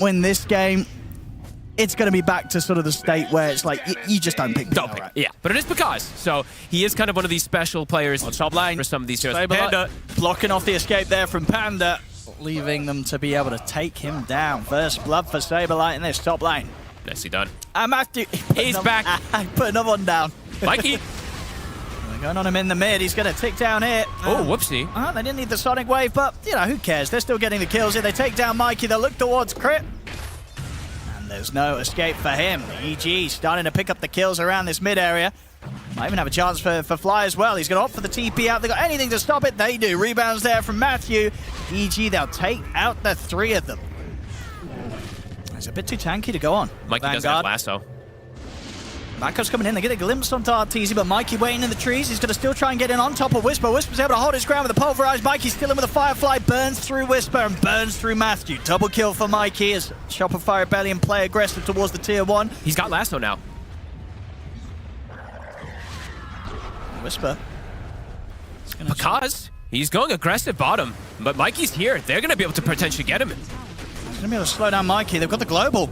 win this game, it's going to be back to sort of the state where it's like, you just don't pick the Don't pick. Right. Yeah, but it is Picaz, so he is kind of one of these special players on top lane for some of these heroes. Panda blocking off the escape there from Panda, leaving them to be able to take him down. First blood for Saberlight in this top lane. Nicely done. Matthew, he's back. Put another one down. Mikey. Going on him in the mid. He's going to tick down here. Oh, whoopsie. They didn't need the Sonic Wave, but, you know, who cares? They're still getting the kills here. They take down Mikey. They'll look towards Crit. And there's no escape for him. EG starting to pick up the kills around this mid area. Might even have a chance for Fly as well. He's going to opt for the TP out. They got anything to stop it. They do. Rebounds there from Matthew. EG, they'll take out the three of them. It's a bit too tanky to go on. Mikey doesn't have lasso. Backups coming in, they get a glimpse onto Arteezy, but Mikey waiting in the trees. He's going to still try and get in on top of Whisper. Whisper's able to hold his ground with the pulverized. Mikey's still in with a Firefly, burns through Whisper and burns through Matthew. Double kill for Mikey as Shopify Rebellion play aggressive towards the tier 1. He's got lasso now. Whisper. Because he's going aggressive bottom, but Mikey's here. They're going to be able to potentially get him. He's going to be able to slow down Mikey. They've got the global.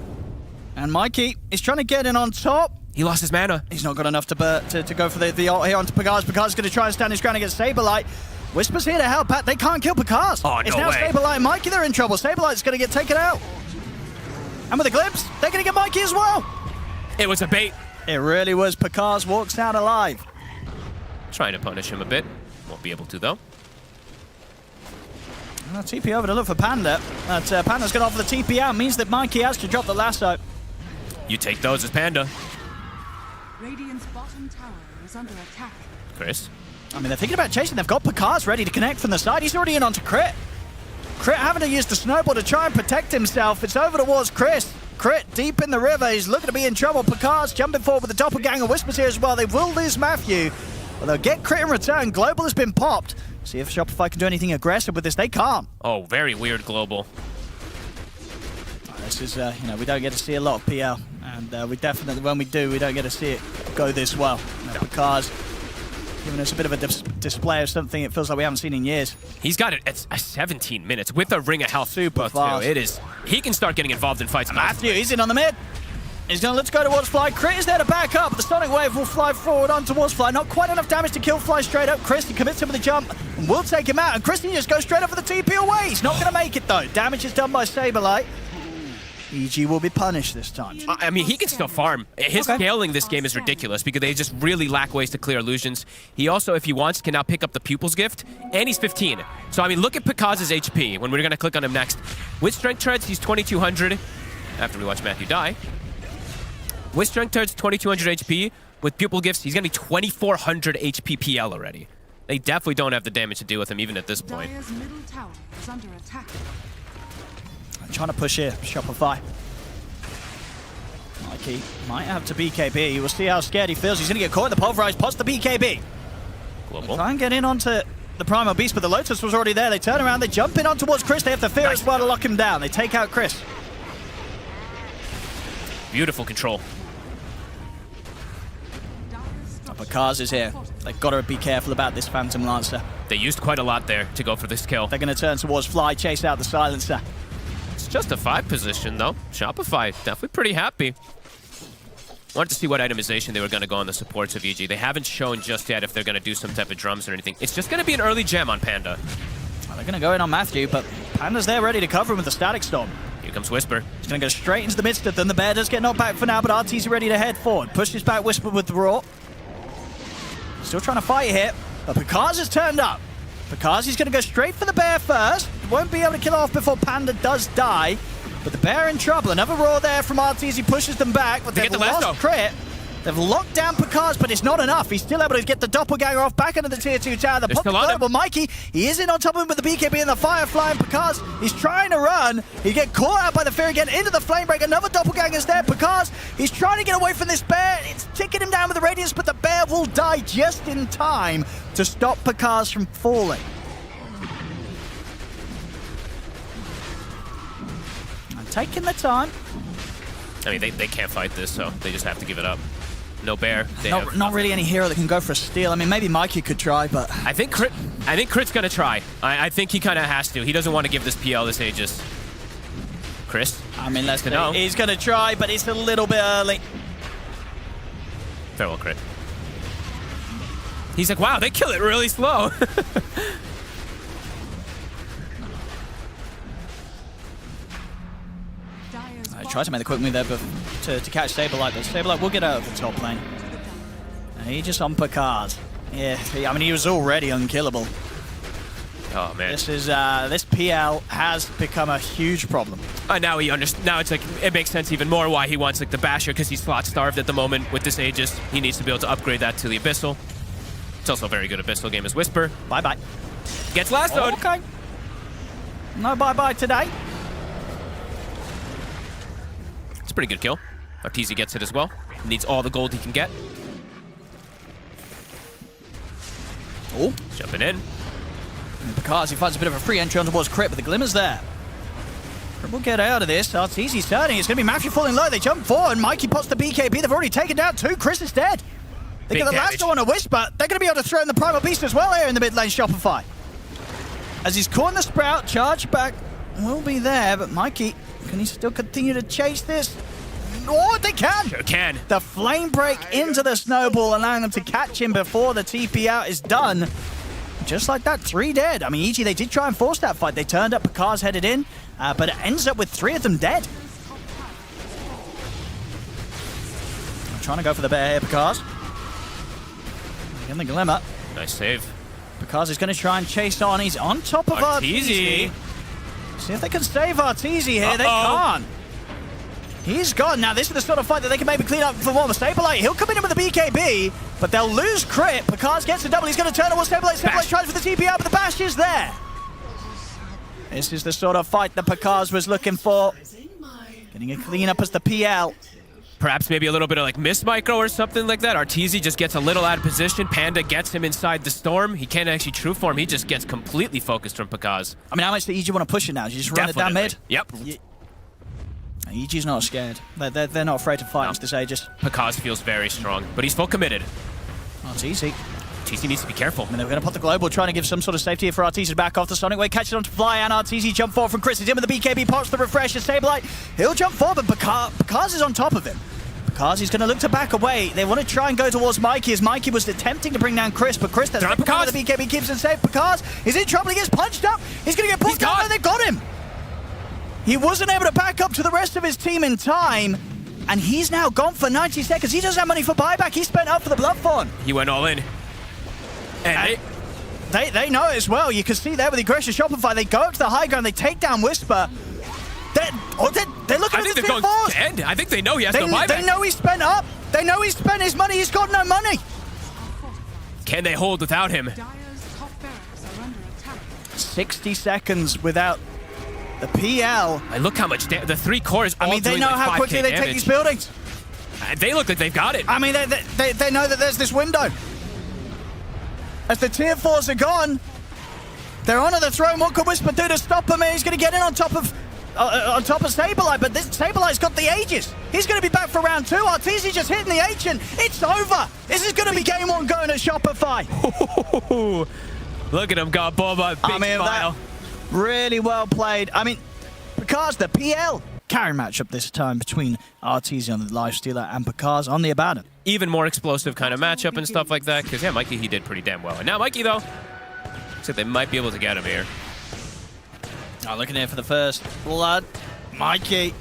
And Mikey is trying to get in on top. He lost his mana. He's not got enough to go for the ult here onto Picaz. Picaz is going to try and stand his ground against Saberlight. Whisper's here to help out. They can't kill Picaz. Oh, no it's now way. Saberlight and Mikey. They're in trouble. Saberlight's going to get taken out. And with the glimpse, they're going to get Mikey as well. It was a bait. It really was. Picaz walks out alive. Trying to punish him a bit. Won't be able to, though. TP over to look for Panda. Panda's going to offer the TP out. Means that Mikey has to drop the lasso. You take those as Panda. Radiant's bottom tower is under attack. Chris. I mean, they're thinking about chasing. They've got Picaz ready to connect from the side. He's already in onto Crit. Crit having to use the snowball to try and protect himself. It's over towards Chris. Crit deep in the river. He's looking to be in trouble. Picaz jumping forward with the doppelganger. Whispers here as well. They will lose Matthew. But they'll get Crit in return. Global has been popped. See if Shopify can do anything aggressive with this. They can't. Oh, very weird global. This is, we don't get to see a lot of PL. And we definitely, when we do, we don't get to see it go this well. Picaz giving us a bit of a display of something it feels like we haven't seen in years. He's got it at 17 minutes with a ring of health. Super fast. It is. He can start getting involved in fights. Matthew, he's in on the mid. He's going to let's go towards Fly. Crit is there to back up. The Sonic Wave will fly forward on towards Fly. Not quite enough damage to kill Fly straight up. Christy commits him with a jump and will take him out. And Christy just goes straight up for the TP away. He's not going to make it though. Damage is done by Saberlight. EG will be punished this time. I mean, he can still farm. His scaling this game is ridiculous because they just really lack ways to clear illusions. He also, if he wants, can now pick up the Pupil's Gift, and he's 15. So, I mean, look at Picaz's HP when we're going to click on him next. With Strength Treads, he's 2200 after we watch Matthew die. With Strength Treads, 2200 HP. With Pupil Gifts, he's going to be 2400 HP PL already. They definitely don't have the damage to deal with him even at this point. Dire's middle tower is under attack. Trying to push here, Shopify. Mikey might have to BKB. We'll see how scared he feels. He's going to get caught in the pulverized. Pots the BKB. Global. Try and get in onto the Primal Beast, but the Lotus was already there. They turn around, they jump in on towards Chris. They have the fear as well to lock him down. They take out Chris. Beautiful control. Picaz is here. They've got to be careful about this Phantom Lancer. They used quite a lot there to go for this kill. They're going to turn towards Fly, chase out the Silencer. It's just a 5 position, though. Shopify, definitely pretty happy. Wanted to see what itemization they were going to go on the supports of EG. They haven't shown just yet if they're going to do some type of drums or anything. It's just going to be an early gem on Panda. Well, they're going to go in on Matthew, but Panda's there ready to cover him with the Static Storm. Here comes Whisper. He's going to go straight into the midst of them. The bear does get knocked back for now, but RT's ready to head forward. Pushes back Whisper with the Raw. Still trying to fight here, but Picaz has turned up. Picaz is going to go straight for the bear first. Won't be able to kill off before Panda does die. But the bear in trouble. Another Raw there from RT's. He pushes them back, but they've lost Crit. They've locked down Picaz, but it's not enough. He's still able to get the doppelganger off back into the tier 2 tower. The pop the global Mikey. He is in on top of him with the BKB and the Firefly, and Picaz, he's trying to run. He get caught out by the fear again into the flame break. Another doppelganger's there. Picaz, he's trying to get away from this bear. It's ticking him down with the radiance, but the bear will die just in time to stop Picaz from falling. And taking the time. I mean, they can't fight this, so they just have to give it up. No bear. Not really any hero that can go for a steal. I mean, maybe Mikey could try, but I think Crit's gonna try. I think he kind of has to. He doesn't want to give this PL this Aegis. Chris I mean, let's know. He's going to try, but it's a little bit early. Farewell crit. He's like, wow, they kill it really slow. I tried to make the quick move there but to catch Saberlight, but Saberlight will get out of the top lane. He just on Picard. Yeah, I mean, he was already unkillable. Oh man, this PL has become a huge problem. Now he understands. Now it's like it makes sense even more why he wants like the Basher, because he's slot starved at the moment with this Aegis. He needs to be able to upgrade that to the Abyssal. It's also a very good Abyssal game as Whisper. Bye bye. Gets lassoed. Okay. No bye bye today. It's a pretty good kill. Arteezy gets it as well. Needs all the gold he can get. Oh, jumping in. Because he finds a bit of a free entry on towards Crit, but the Glimmer's there. Crit will get out of this. Arteezy's turning. It's going to be Matthew falling low. They jump forward. Mikey pots the BKB. They've already taken down 2. Chris is dead. They get the last one on a Whisper. They're going to be able to throw in the Primal Beast as well here in the mid lane, Shopify. As he's caught in the Sprout, charge back will be there, but Mikey, can he still continue to chase this? Oh, they can! Sure can. The Flame Break into the Snowball, allowing them to catch him before the TP out is done. Just like that, 3 dead. I mean, EG, they did try and force that fight. They turned up, Picard's headed in, but it ends up with 3 of them dead. I'm trying to go for the bear here, Picard. In the Glimmer. Nice save. Picard is going to try and chase on. He's on top of Arteezy. See if they can save Arteezy here. They can't. He's gone. Now, this is the sort of fight that they can maybe clean up for more. Saberlight, he'll come in with a BKB, but they'll lose Crit. Picard gets a double. He's going to turn towards Saberlight. Saberlight tries for the TP out, but the Bash is there. This is the sort of fight that Picard was looking for. Getting a clean up as the PL. Perhaps maybe a little bit of like miss micro or something like that. Arteezy just gets a little out of position. Panda gets him inside the storm. He can't actually true form. He just gets completely focused from Picard. I mean, how much do EG want to push it now? Do you just run it down mid? Yep. EG's not scared. They're not afraid to fight this Aegis. Picard feels very strong, but he's full committed. Arteezy. Arteezy needs to be careful. I mean, they're going to put the global, trying to give some sort of safety here for Arteezy to back off the Sonic Wave, catch it onto Fly, and Arteezy jump forward from Chris. He's in with the BKB, pops the refresh, and Saberlight. He'll jump forward, but Picard is on top of him. He's going to look to back away. They want to try and go towards Mikey, as Mikey was attempting to bring down Chris, but Chris, that's the BKB keeps him safe. Picard is in trouble. He gets punched up. He's going to get pulled down, and they've got him. He wasn't able to back up to the rest of his team in time, and he's now gone for 90 seconds. He doesn't have money for buyback. He spent up for the Bloodthorn. He went all in. And they know it as well. You can see there with the aggression Shopify. They go up to the high ground. They take down Whisper. They're looking at the Tier 4s. I think they know he has no buyback. They know he's spent up. They know he's spent his money. He's got no money. Can they hold without him? 60 seconds without the PL. And look how much the 3 cores. I mean, they know how quickly they take these buildings. They look like they've got it. I mean, they know that there's this window. As the Tier 4s are gone, they're onto the throne. What could Whisper do to stop him? He's going to get in on top of Saberlight, but this Saberlight's got the Aegis. He's going to be back for round 2. Arteezy just hitting the Ancient. It's over. This is going to be game 1 going at Shopify. Look at him, got Boba. Big smile. Really well played. I mean, Picard's the PL. Carry matchup this time between Arteezy on the Lifestealer and Picard's on the Abaddon. Even more explosive kind of matchup and stuff like that, because yeah, Mikey, he did pretty damn well. And now Mikey, though, looks like they might be able to get him here. Looking here for the first blood. Mikey,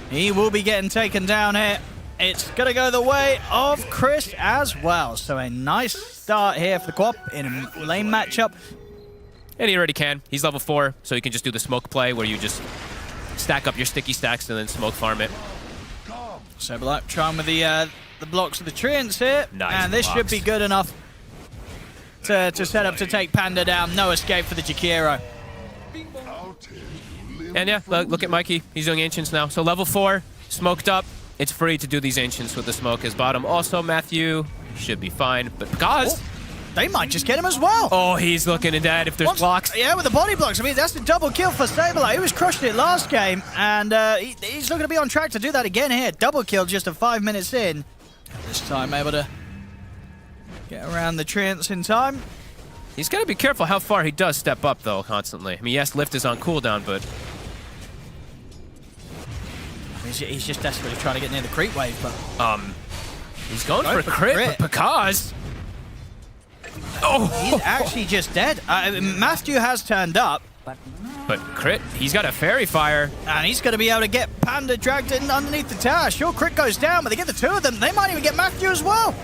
he will be getting taken down here. It's going to go the way of Chris as well. So a nice start here for the co-op in a lane matchup. And he already can. He's level 4, so he can just do the smoke play where you just stack up your sticky stacks and then smoke farm it. Saberlight trying with the blocks of the treants here. Nice and this blocks. should be good enough to set up to take Panda down. No escape for the Jakiro. And yeah, look at Mikey. He's doing Ancients now. So level 4, smoked up. It's free to do these Ancients with the smoke as bottom. Also, Matthew should be fine, but because... They might just get him as well. Oh, he's looking at that if there's blocks. Yeah, with the body blocks. I mean, that's a double kill for Saberlight. He was crushing it last game, and he's looking to be on track to do that again here. Double kill just 5 minutes in. This time able to get around the treants in time. He's got to be careful how far he does step up, though, constantly. I mean, yes, lift is on cooldown, but... He's just desperately trying to get near the creep wave, but... He's going for a crit, but Pakaz... Oh! He's actually just dead. Matthew has turned up. But crit, he's got a fairy fire. And he's going to be able to get Panda dragged in underneath the tower. Sure, crit goes down, but they get the two of them. They might even get Matthew as well.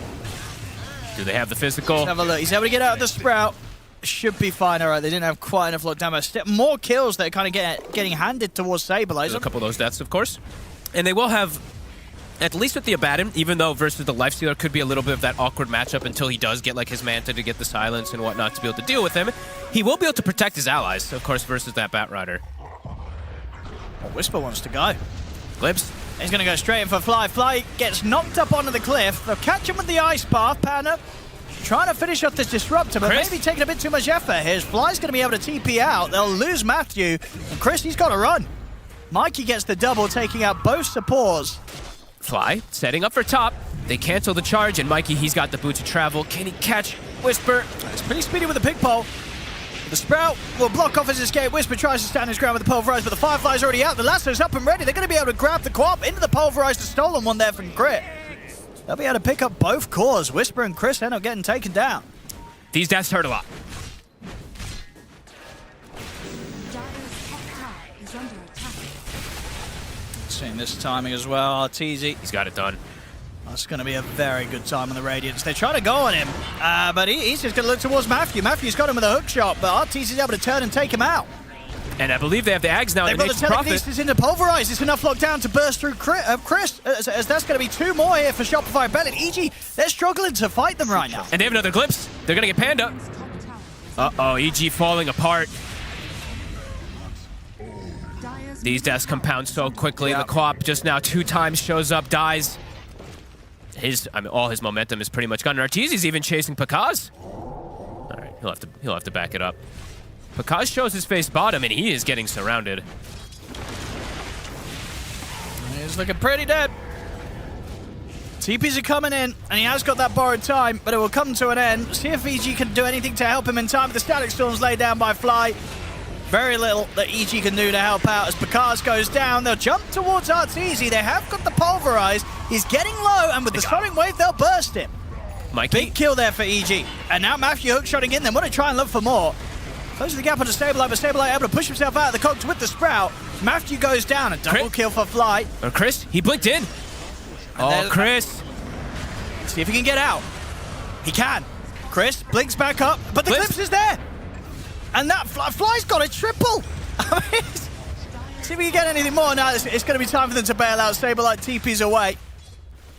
Do they have the physical? Let's have a look. He's able to get out of the Sprout. Should be fine. All right, they didn't have quite enough lockdown, but more kills that are kind of getting handed towards Saberlizer. A couple of those deaths, of course. And they will have, at least with the Abaddon, even though versus the Lifestealer could be a little bit of that awkward matchup until he does get like his Manta to get the silence and whatnot to be able to deal with him, he will be able to protect his allies, of course, versus that Batrider. Well, Whisper wants to go. Glibs. He's going to go straight in for Fly. Fly gets knocked up onto the cliff. They'll catch him with the Ice Path. Panda trying to finish off this Disruptor, but Chris? maybe taking a bit too much effort here. Fly's going to be able to TP out. They'll lose Matthew. And Chris, he's got to run. Mikey gets the double, taking out both supports. Fly, setting up for top. They cancel the charge, and Mikey, he's got the boot to travel. Can he catch Whisper? It's pretty speedy with the pig pole. The Sprout will block off his escape. Whisper tries to stand his ground with the Pulverize, but the Firefly's already out. The Lasso's up and ready. They're going to be able to grab the co-op into the Pulverize. The stolen one there from Crit. They'll be able to pick up both cores. Whisper and Chris end up getting taken down. These deaths hurt a lot. Dire's top tower is under attack. Seeing this timing as well. Arteezy. He's got it done. That's going to be a very good time on the Radiance. They're trying to go on him, but he's just going to look towards Matthew. Matthew's got him with a hook shot, but Arteezy's able to turn and take him out. And I believe they have the Ags now. They've got the telekinesis into Pulverize. It's enough lockdown to burst through Chris, as that's going to be two more here for Shopify Bell. And EG, they're struggling to fight them right now. And they have another glimpse. They're going to get Panda. Uh-oh, EG falling apart. These deaths compound so quickly. Yeah. The co-op just now 2 times shows up, dies. All his momentum is pretty much gone. Arteezy's even chasing Pakaz. All right, he'll have to back it up. Pakaz shows his face bottom, and he is getting surrounded. He's looking pretty dead. TPs are coming in, and he has got that borrowed time, but it will come to an end. See if EG can do anything to help him in time. The Static Storm's laid down by Fly. Very little that EG can do to help out as Pakaz goes down. They'll jump towards Arteezy. They have got the Pulverize. He's getting low, and with the Sonic Wave, they'll burst him. Mikey. Big kill there for EG. And now Matthew hookshotting in. They want to try and look for more. Closing the gap onto Stabilite, but Stabilite able to push himself out of the cogs with the Sprout. Matthew goes down. A double kill for Fly. Or Chris, he blinked in. Oh, Chris. See if he can get out. He can. Chris blinks back up, but the Glimpse is there. And that Fly's got a triple. See if we can get anything more. Now it's going to be time for them to bail out. Stabilite TP's away.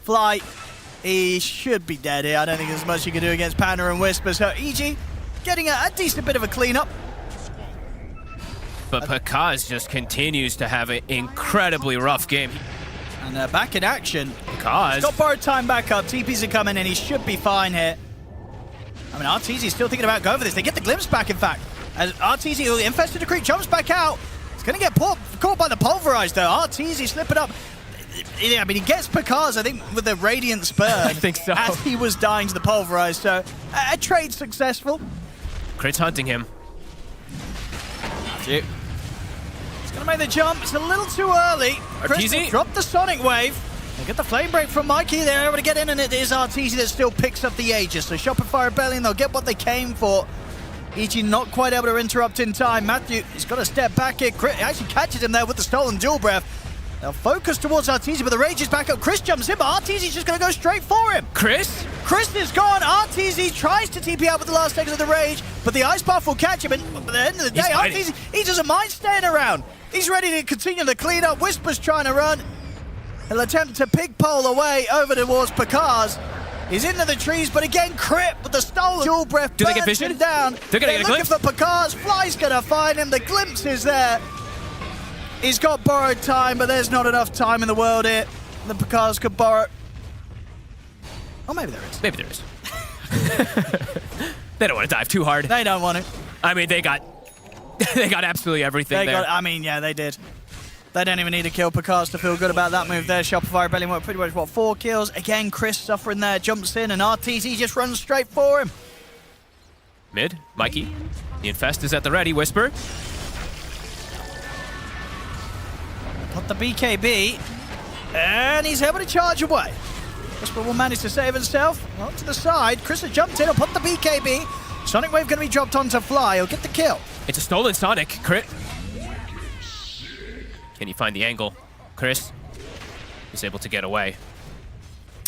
Fly, he should be dead here. I don't think there's much you can do against Panda and Whisper. So EG getting a decent bit of a cleanup. But Pakaz just continues to have an incredibly rough game. And they're back in action. Pakaz. He's got borrowed time back up. TPs are coming in. He should be fine here. I mean, Arteezy's still thinking about going for this. They get the Glimpse back, in fact. As Arteezy, who infested the creep, jumps back out. He's going to get caught by the Pulverize, though. Arteezy slipping up. I mean, he gets Pakaz, I think, with the Radiant Burn. I think so. As he was dying to the Pulverize. So, a trade successful. Crit's hunting him. Matthew. He's going to make the jump. It's a little too early. Arteezy dropped the Sonic Wave. They get the Flame Break from Mikey. They're able to get in, and it is Arteezy that still picks up the Aegis. So Shopify Rebellion, they'll get what they came for. EG not quite able to interrupt in time. Matthew, he's got to step back here. Crit actually catches him there with the stolen dual breath. They'll focus towards Arteezy, but the Rage is back up. Chris jumps in, but Arteezy's just going to go straight for him. Chris is gone. Arteezy tries to TP out with the last seconds of the Rage, but the Ice Path will catch him. And at the end of the day, Arteezy, he doesn't mind staying around. He's ready to continue the cleanup. Whisper's trying to run. He'll attempt to pig pole away over towards Pakaz. He's into the trees, but again, Crit with the stolen dual breath. Do they get vision? Down. They're going to get a glimpse. Looking for Pakaz. Fly's going to find him. The Glimpse is there. He's got borrowed time, but there's not enough time in the world here that Pakaz could borrow. Oh, maybe there is. Maybe there is. They don't want to dive too hard. They don't want to. I mean, they got absolutely everything there. Yeah, they did. They don't even need to kill Pakaz to feel good about that move there. Shopify Rebellion went pretty much, 4 kills. Again, Chris suffering there, jumps in, and Arteezy just runs straight for him. Mid, Mikey. The Infest is at the ready. Whisper. Got the BKB. And he's able to charge away. Whisper will manage to save himself. Onto the side. Chris has jumped in. He'll put the BKB. Sonic Wave going to be dropped onto Fly. He'll get the kill. It's a stolen Sonic. Crit. Can you find the angle? Chris is able to get away.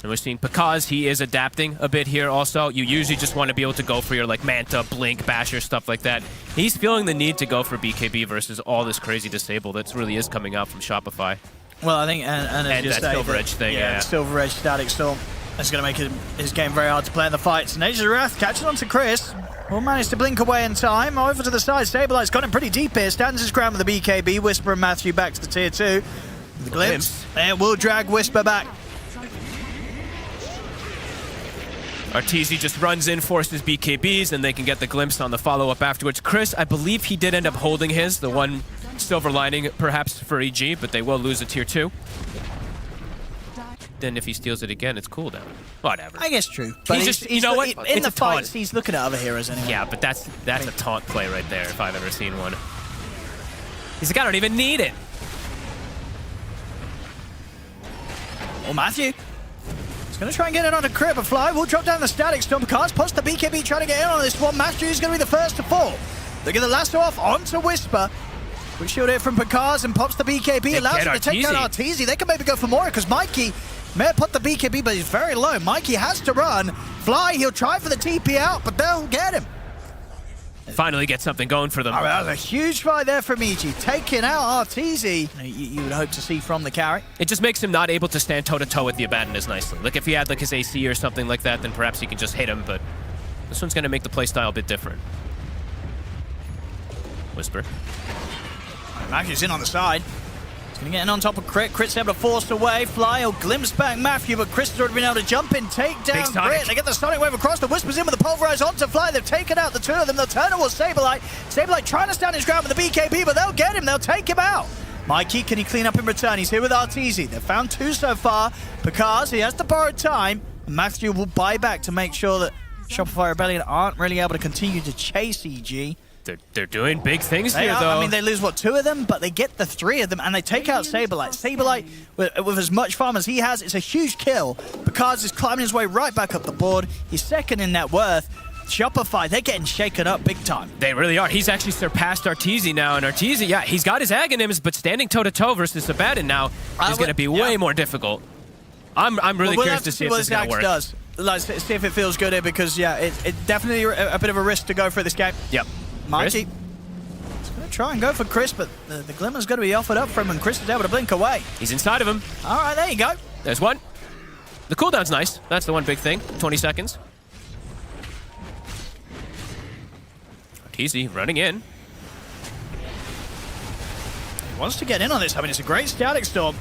And we're seeing, because he is adapting a bit here also, you usually just want to be able to go for your like Manta, Blink, Basher, stuff like that. He's feeling the need to go for BKB versus all this crazy disable that really is coming out from Shopify. Well, I think, and that Silver Edge thing, yeah. Silver Edge Static Storm. That's going to make his game very hard to play in the fights. Nature's Wrath catches on to Chris. Will manage to blink away in time. Over to the side. Stabilize got him pretty deep here. Stands his ground with the BKB. Whisper and Matthew back to the tier 2. The glimpse. It will drag Whisper back. Arteezy just runs in, forces BKBs, and they can get the glimpse on the follow-up afterwards. Chris, I believe he did end up holding his, the one silver lining perhaps for EG, but they will lose a tier 2. Then if he steals it again, it's cooldown. Whatever. I guess true. But he's just, you know what? In It's the a fights, taunt. he's looking at other heroes anyway. Yeah, but that's a taunt play right there if I've ever seen one. He's like, I don't even need it. Well, Matthew. He's going to try and get it onto Crit, but Fly will drop down the Static Storm. Because post the BKB trying to get in on this one. Matthew is going to be the first to fall. They get the lasso off onto Whisper. Quick shield here from Picard and pops the BKB. Allows him to take down Arteezy. They can maybe go for more because Mikey may have put the BKB, but he's very low. Mikey has to run. Fly, he'll try for the TP out, but they'll get him. Finally get something going for them. All right, that was a huge fight there from EG. Taking out Arteezy. You would hope to see from the carry. It just makes him not able to stand toe-to-toe with the Abaddon nicely. Like, if he had, like, his AC or something like that, then perhaps he can just hit him, but this one's going to make the playstyle a bit different. Whisper. Matthew's in on the side. He's going to get in on top of Crit. Crit's able to force away. Fly will glimpse back Matthew, but Chris has already been able to jump in, take down Crit. They get the Sonic Wave across. The Whisper's in with the Pulverize onto Fly. They've taken out the two of them. They'll turn towards Saberlight. Saberlight trying to stand his ground with the BKB, but they'll get him. They'll take him out. Mikey, can he clean up in return? He's here with Arteezy. They've found two so far. Because he has to borrow time. Matthew will buy back to make sure that Shopify Rebellion aren't really able to continue to chase EG. They're doing big things here, though. I mean, they lose, what, two of them? But they get the three of them, and they take out Saberlight. Saberlight, with as much farm as he has, it's a huge kill. Because he's climbing his way right back up the board. He's second in net worth. Shopify, they're getting shaken up big time. They really are. He's actually surpassed Arteezy now, and Arteezy, yeah, he's got his Aghanims, but standing toe-to-toe versus Abaddon now is going to be way more difficult. I'm really curious to see if this is going to work. Does. Let's see if it feels good here, because, yeah, it's definitely a bit of a risk to go for this game. Yep. Mikey. He's going to try and go for Chris, but the Glimmer's going to be offered up for him, and Chris is able to blink away. He's inside of him. All right, there you go. There's one. The cooldown's nice. That's the one big thing. 20 seconds. Arteezy running in. He wants to get in on this. I mean, it's a great Static Storm.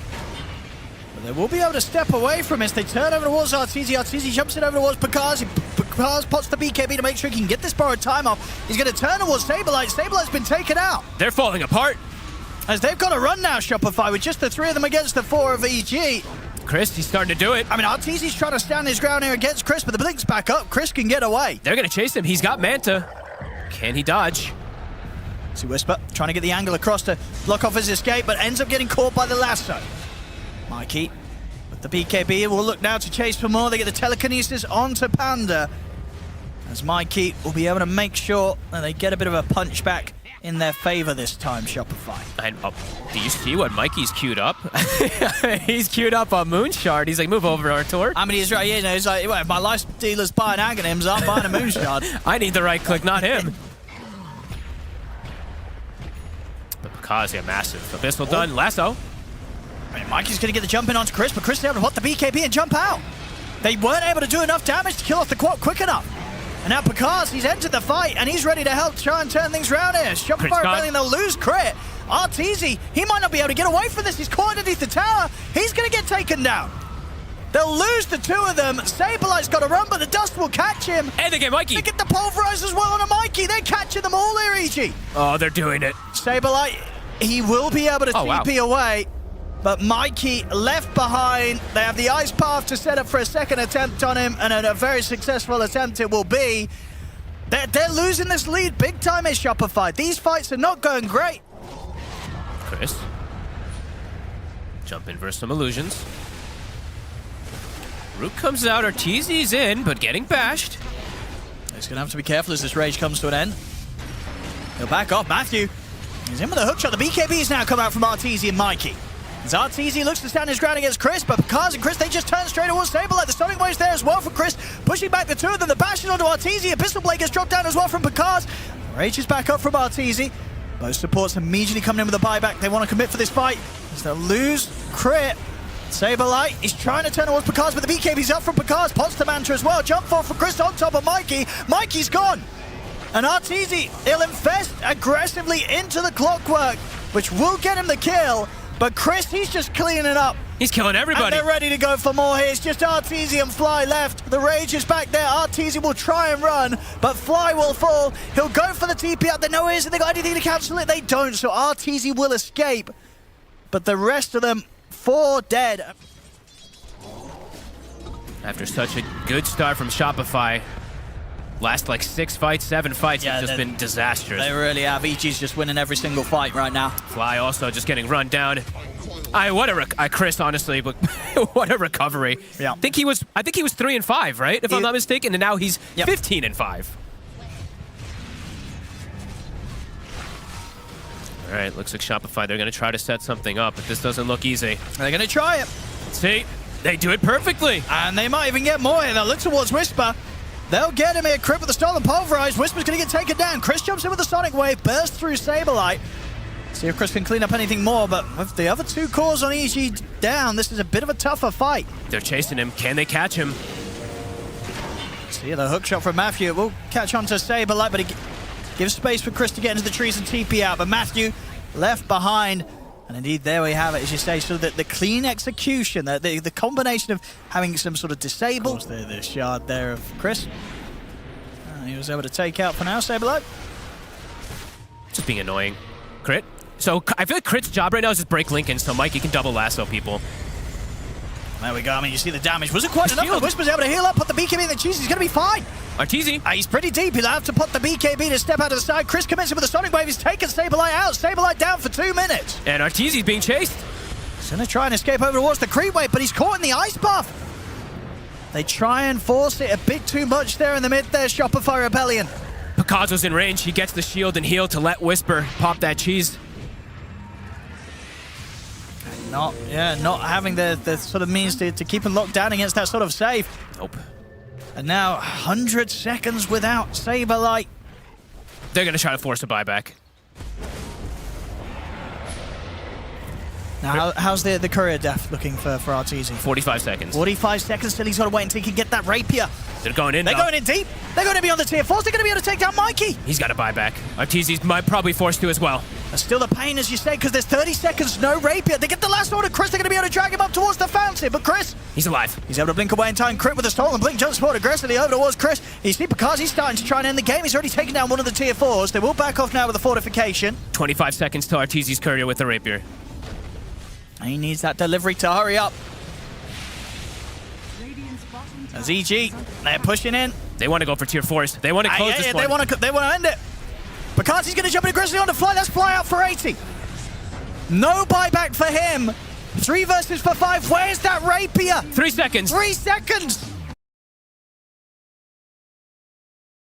But they will be able to step away from this. They turn over towards Arteezy. Arteezy jumps it over towards Picard. Picard pots the BKB to make sure he can get this borrowed time off. He's going to turn towards Saberlight. Saberlight's been taken out. They're falling apart. As they've got to run now, Shopify, with just the three of them against the four of EG. Chris, he's starting to do it. I mean, Arteezy's trying to stand his ground here against Chris, but the blink's back up. Chris can get away. They're going to chase him. He's got Manta. Can he dodge? See Whisper trying to get the angle across to block off his escape, but ends up getting caught by the lasso. Mikey with the BKB will look now to chase for more. They get the telekinesis onto Panda, as Mikey will be able to make sure that they get a bit of a punch back in their favor this time, Shopify. And, do you see what Mikey's queued up? He's queued up on Moonshard. He's like, move over, Artur. I mean, he's right, you know, he's like, well, if my life dealer's buying Aghanims, I'm buying a Moonshard. I need the right click, not him. But because, yeah, massive. Abyssal done. Lasso. I mean, Mikey's going to get the jump in onto Chris, but Chris is able to hot the BKB and jump out. They weren't able to do enough damage to kill off the quad quick enough. And now Picard, he's entered the fight, and he's ready to help try and turn things around here. Shopify Rebellion, they'll lose Crit. Arteezy, he might not be able to get away from this. He's caught underneath the tower. He's going to get taken down. They'll lose the two of them. Saberlight's got to run, but the dust will catch him. And they get Mikey. They get the Pulverize as well on a Mikey. They're catching them all here, EG. Oh, they're doing it. Saberlight, he will be able to TP away. But Mikey left behind. They have the ice path to set up for a second attempt on him, and a very successful attempt it will be. They're losing this lead big time as Shopify. These fights are not going great. Chris. Jump in versus some illusions. Rook comes out, Arteezy's in, but getting bashed. He's going to have to be careful as this rage comes to an end. He'll back off. Matthew, he's in with a hook shot. The BKB's now come out from Arteezy and Mikey. As Arteezy looks to stand his ground against Chris, but Kaz and Chris, they just turn straight towards Saberlight. The stunning wave's there as well for Chris, pushing back the two of them. The bash is onto Arteezy. A pistol blade gets dropped down as well from Picard. Rage is back up from Arteezy. Both supports immediately coming in with a buyback. They want to commit for this fight. As they'll lose crit. Saberlight is trying to turn towards Picard, but the BKB's up from Picard. Pots the Manta as well. Jump forward for Chris on top of Mikey. Mikey's gone. And Arteezy, he'll infest aggressively into the clockwork, which will get him the kill. But Chris, he's just cleaning it up. He's killing everybody. And they're ready to go for more here. It's just Arteezy and Fly left. The Rage is back there. Arteezy will try and run, but Fly will fall. He'll go for the TP out. They know it is, and they got anything to cancel it. They don't, so Arteezy will escape. But the rest of them, 4 dead. After such a good start from Shopify, last like 6 fights, 7 fights have just been disastrous. They really have. EG's just winning every single fight right now. Fly also just getting run down. Chris, honestly, but what a recovery. Yeah. I think he was 3 and 5, right? If I'm not mistaken, and now he's 15 and 5. All right, looks like Shopify, they're going to try to set something up, but this doesn't look easy. They're going to try it. See, they do it perfectly. And they might even get more here. They'll look towards Whisper. They'll get him here. Crit with the stolen pulverized. Whisper's going to get taken down. Chris jumps in with the Sonic Wave, bursts through Saberlight. See if Chris can clean up anything more, but with the other 2 cores on EG down, this is a bit of a tougher fight. They're chasing him. Can they catch him? See the hook shot from Matthew. It will catch on to Saberlight, but it gives space for Chris to get into the trees and TP out. But Matthew left behind. And indeed, there we have it, as you say, so that the clean execution, the combination of having some sort of disable, the shard there of Chris. He was able to take out for now, Saberlight. Just being annoying. Crit. So I feel like Crit's job right now is just break Lincoln so Mikey can double lasso people. There we go. I mean, you see the damage. Was it quite enough? But Whisper's able to heal up, put the BKB in the cheese. He's going to be fine. Arteezy. He's pretty deep. He'll have to put the BKB to step out of the side. Chris commits in with a Sonic Wave. He's taken Saberlight out. Saberlight down for 2 minutes. And Arteezy's being chased. He's going to try and escape over towards the creep wave, but he's caught in the ice buff. They try and force it a bit too much there in the mid there, Shopify Rebellion. Picasso's in range. He gets the shield and heal to let Whisper pop that cheese. Not having the sort of means to keep him locked down against that sort of save. Nope. And now 100 seconds without Saberlight. They're going to try to force a buyback. Now, how's the courier death looking for Arteezy? 45 seconds. 45 seconds till he's got to wait until he can get that rapier. They're going in. They're going in deep. They're going to be on the tier 4s. They're going to be able to take down Mikey. He's got a buyback. Arteezy's probably forced to as well. There's still the pain, as you say, because there's 30 seconds, no rapier. They get the last order. Chris, they're going to be able to drag him up towards the fountain. But Chris, he's alive. He's able to blink away in time. Crit with a stolen blink. Jumps forward aggressively over towards Chris. You see Picard, he's starting to try and end the game. He's already taken down one of the tier 4s. They will back off now with a fortification. 25 seconds to Arteezy's courier with the rapier. He needs that delivery to hurry up. As EG, they're pushing in. They want to go for tier 4s. They want to close this one. They want to end it. Picardi's going to jump in aggressively on the Fly. That's Fly out for 80. No buyback for him. 3 versus for 5. Where's that rapier? 3 seconds. 3 seconds.